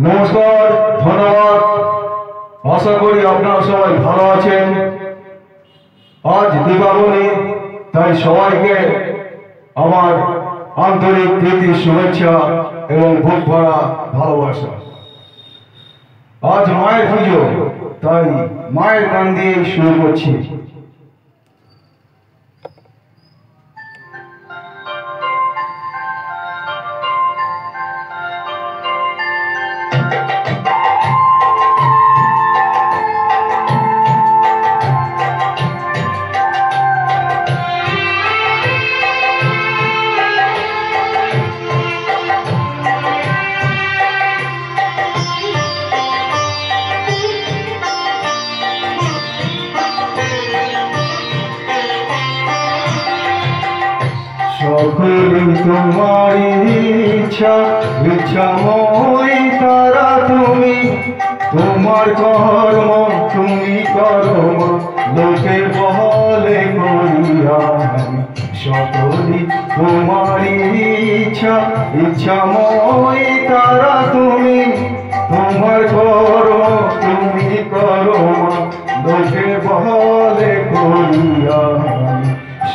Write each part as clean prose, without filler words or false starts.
নমস্কার, ধন্যবাদ। আশা করি আপনারা সবাই ভালো আছেন। আজ দীপাবলি, তাই সবাইকে আমার আন্তরিক প্রীতি, শুভেচ্ছা এবং বুক ভরা ভালোবাসা। আজ মায়ের পুজো, তাই মায়ের গান দিয়ে শুরু করছি। সকলে তোমার ইচ্ছা, ইচ্ছাময় তারা তুমি, তোমার কর্ম তুমি করো, লোকে বলে করিয়া। সকলে তোমার ইচ্ছা, ইচ্ছাময় তারা তুমি, তোমার কর্ম তুমি করো, লোকে বলে করিয়া।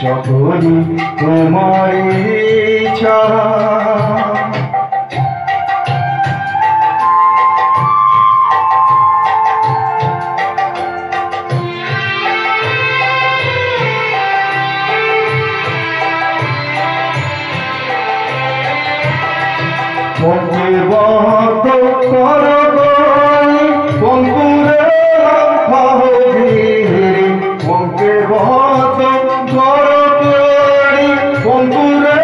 সকলি তোমার ইচ্ছা। মনকে বদ্ধ করো পঙ্কুরে মনকে বদ্ধ করো পঙ্কুরে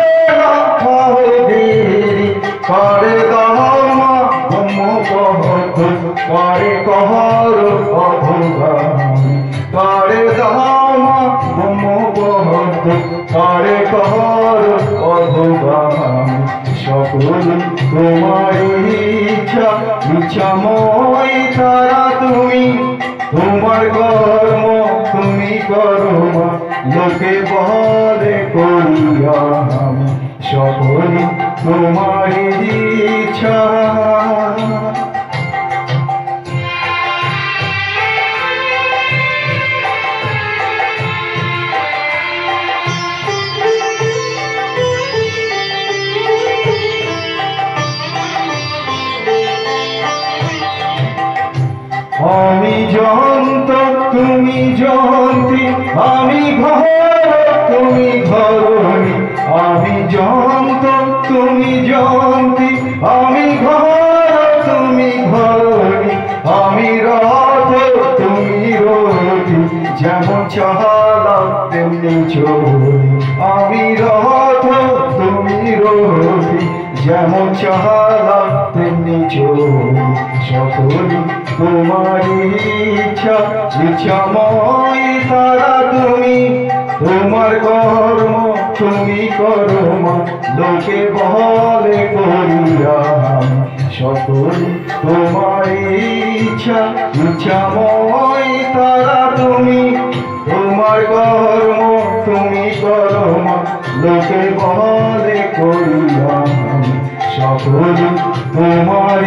করে দামা ব্রহ্ম বদ্ধ করে কহর অধগামী, করে দামা ব্রহ্ম বদ্ধ করে কহর অধগামী। সকল তোমার ইচ্ছা, ইচ্ছাময় তারা তুমি, তোমার কর্ম তুমি করো, লোকে বলে করিয়া। সকল তোমার ইচ্ছা। আমি জয়ন্ত তুমি জয়ন্তী, আমি ঘর তুমি ঘরণী। আমি জয়ন্ত তুমি জয়ন্তী, আমি ঘর তুমি ঘরণী। আমি রথ তুমি রথী, যেমন চালাও তেমনি চলি। আমি রথ তুমি রথী, যেমন চালাও তেমনি চলি। সকলি তোমার ইচ্ছা, ইচ্ছাময় তারা তুমি, তোমার কর্ম তুমি করো, লোকে বলে করিয়া। সকলি তোমার ইচ্ছা, ইচ্ছাময় তারা তুমি, তোমার কর্ম তুমি করো, লোকে বলে করিয়া। সকলি তোমার